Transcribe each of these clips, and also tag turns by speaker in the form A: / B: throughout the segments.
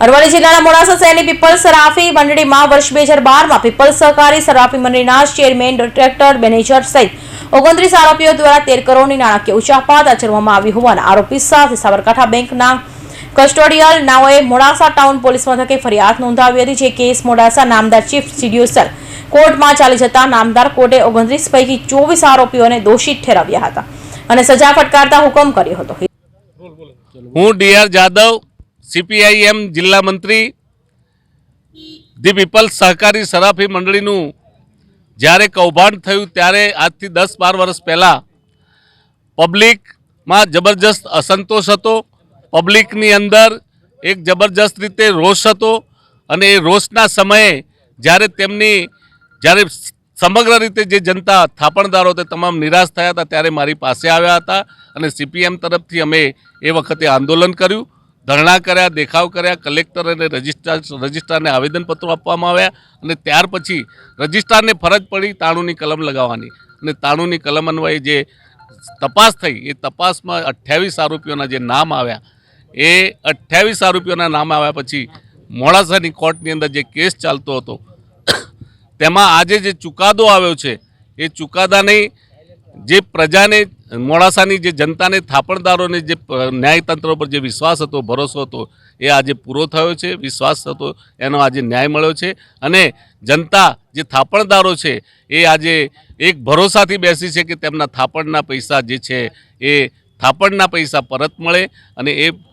A: અરવલ્લી જિલ્લાના મોડાસા શહેરની પીપલ્સ સરાફી મંડળીમાં વર્ષ 2012માં પીપલ્સ સહકારી સરાફી મંડળીના ચેરમેન, ડિરેક્ટર, મેનેજર સહિત 29 આરોપીઓ દ્વારા 13 કરોડની નાણાકીય ઉચાપત આચરવામાં આવી હોવાના આરોપી સાથે સાબરકાંઠા બેંકના કસ્ટોડિયલ નાઓએ મોડાસા ટાઉન પોલીસ મથકે ફરિયાદ નોંધાવી હતી। જે કેસ મોડાસા નામદાર ચીફ જ્યુડિશિયલ કોર્ટમાં ચાલી જતા નામદાર કોર્ટે 29 પૈકી 24 આરોપીઓને દોષિત ઠેરવ્યા હતા અને સજા ફટકારતા હુકમ કર્યો હતો।
B: હું ડીઆર જાદવ, सीपीआईएम जिला मंत्री, दी पीपल्स सहकारी सराफी मंडळीનું જ્યારે કૌભાંડ થયું ત્યારે આજથી 10-12 વર્ષ પહેલાં પબ્લિકમાં જબરજસ્ત અસંતોષ હતો। પબ્લિકની અંદર એક જબરજસ્ત રીતે રોષ હતો અને એ રોષના સમયે જ્યારે સમગ્ર રીતે જે જનતા થાપણદારો તે તમામ નિરાશ થયા હતા ત્યારે મારી પાસે આવ્યા હતા અને સીપીએમ તરફથી અમે એ વખતે આંદોલન કર્યું, ધરણા કર્યા, દેખાવ કર્યા, કલેક્ટર અને રજિસ્ટ્રારને આવેદનપત્રો આપવામાં આવ્યા અને ત્યાર પછી રજિસ્ટ્રારને ફરજ પડી 93ની કલમ લગાવવાની અને 93ની કલમ અન્વયે જે તપાસ થઈ એ તપાસમાં 28 આરોપીઓના જે નામ આવ્યા એ 28 આરોપીઓના નામ આવ્યા પછી મોડાસાની કોર્ટની અંદર જે કેસ ચાલતો હતો તેમાં આજે જે ચુકાદો આવ્યો છે એ ચુકાદાને જે પ્રજાને, મોડાસાની જે જનતાને, થાપણદારોને જે ન્યાયતંત્ર પર જે વિશ્વાસ હતો, ભરોસો હતો એ આજે પૂરો થયો છે। વિશ્વાસ હતો એનો આજે ન્યાય મળ્યો છે અને જનતા જે થાપણદારો છે એ આજે એક ભરોસાથી બેસી છે કે તેમના થાપણના પૈસા જે છે એ થાપણના પૈસા પરત મળે અને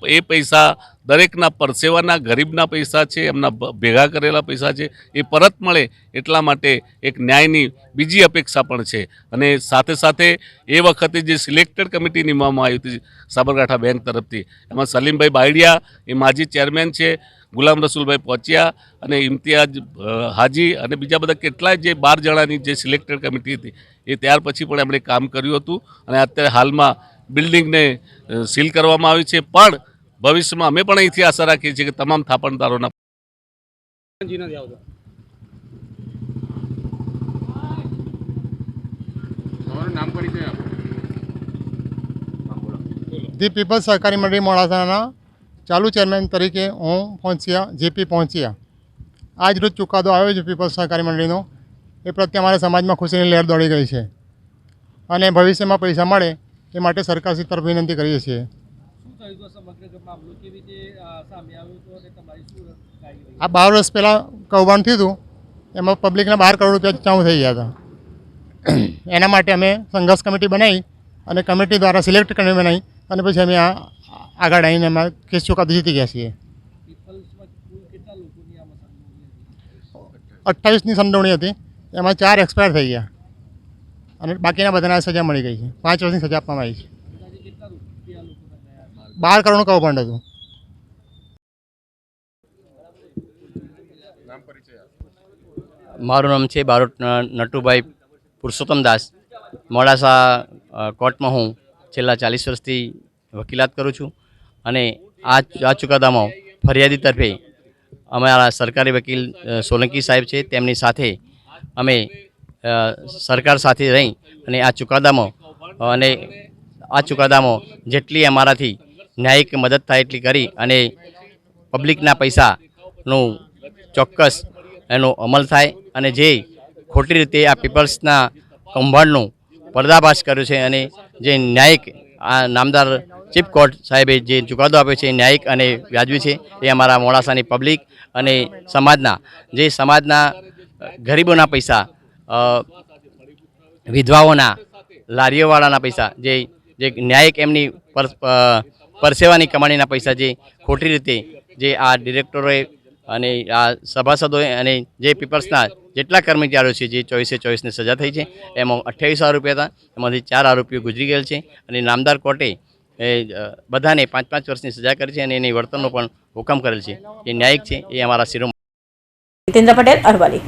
B: એ પૈસા દરેકના પરસેવાના, ગરીબના પૈસા છે, એમના ભેગા કરેલા પૈસા છે એ પરત મળે એટલા માટે એક ન્યાયની બીજી અપેક્ષા પણ છે। અને સાથે સાથે એ વખતે જે સિલેક્ટેડ કમિટી નિમવામાં આવી હતી સાબરકાંઠા બેંક તરફથી, એમાં સલીમભાઈ બાયડિયા એ માજી ચેરમેન છે, ગુલામ રસુલભાઈ પહોંચ્યા અને ઇમ્તિયાઝ હાજી અને બીજા બધા કેટલાય જે 12 જણાની જે સિલેક્ટેડ કમિટી હતી એ ત્યાર પછી પણ એમણે કામ કર્યું હતું અને અત્યારે હાલમાં બિલ્ડિંગને સીલ કરવામાં આવી છે। પણ ભવિષ્યમાં અમે પણ અહીંથી આશા રાખીએ છીએ કે તમામ થાપણદારોના
C: दी पीपल्स सहकारी मंडળી મોડાસાના ચાલુ ચેરમેન તરીકે હું પહોંચ્યા, જેપી પહોંચ્યા। આજ રોજ ચુકાદો આવ્યો છે પીપલ્સ સહકારી મંડળીનો, એ પ્રત્યે અમારા સમાજમાં ખુશીની લહેર દોડી ગઈ છે અને ભવિષ્યમાં પૈસા મળે એ માટે સરકારશ્રી તરફ વિનંતી કરીએ છીએ। આ 12 વર્ષ પહેલાં કૌભાંડ થયું હતું, એમાં પબ્લિકના 12 કરોડ રૂપિયા ચાઉ થઈ ગયા હતા। એના માટે અમે સંઘર્ષ કમિટી બનાવી અને કમિટી દ્વારા સિલેક્ટ કમિટી બનાવી અને પછી અમે આગળ આવીને એમાં કેસ ચુકાદો જીતી ગયા છીએ। 28ની સંડોવણી હતી, એમાં 4 એક્સપાયર થઈ ગયા અને બાકીના બધાને સજા મળી ગઈ છે। 5 વર્ષની સજા આપવામાં આવી છે। 12 કરોડનું કૌભાંડ હતું।
D: મારું નામ છે બારોટ નટુભાઈ પુરુષોત્તમદાસ। મોડાસા કોર્ટમાં હું છેલ્લા 40 વર્ષથી વકીલાત કરું છું અને આ ચુકાદામાં ફરિયાદી તરફે અમારા સરકારી વકીલ સોલંકી સાહેબ છે, તેમની સાથે અમે સરકાર સાથે રહી અને આ ચુકાદામાં જેટલી અમારાથી ન્યાયિક મદદ થાય એટલી કરી અને પબ્લિકના પૈસાનું ચોક્કસ એનો અમલ થાય અને જે ખોટી રીતે આ પીપલ્સના કૌભાંડનું પર્દાફાશ કર્યો છે અને જે ન્યાયિક આ નામદાર ચીફ કોર્ટ સાહેબે જે ચુકાદો આપ્યો છે ન્યાયિક અને વ્યાજબી છે, એ અમારા મોડાસાની પબ્લિક અને સમાજના ગરીબોના પૈસા, વિધવાઓના, લારીઓવાળાના પૈસા, જે ન્યાયિક એમની પરસેવાની કમાણીના પૈસા જે ખોટી રીતે જે આ ડિરેક્ટરોએ અને આ સભાસદોએ અને જે પીપલ્સના જેટલા કર્મચારીઓ છે જે 24-24ની સજા થઈ છે એમાં 28 આરોપી હતા, એમાંથી 4 આરોપીઓ ગુજરી ગયેલ છે અને નામદાર કોર્ટે બધાને 5-5 વર્ષની સજા કરી છે અને એની વળતરનો પણ હુકમ કરેલ છે। એ ન્યાયિક છે, એ અમારા શિરોમણી।
A: જીતેન્દ્ર પટેલ, અરવલ્લી।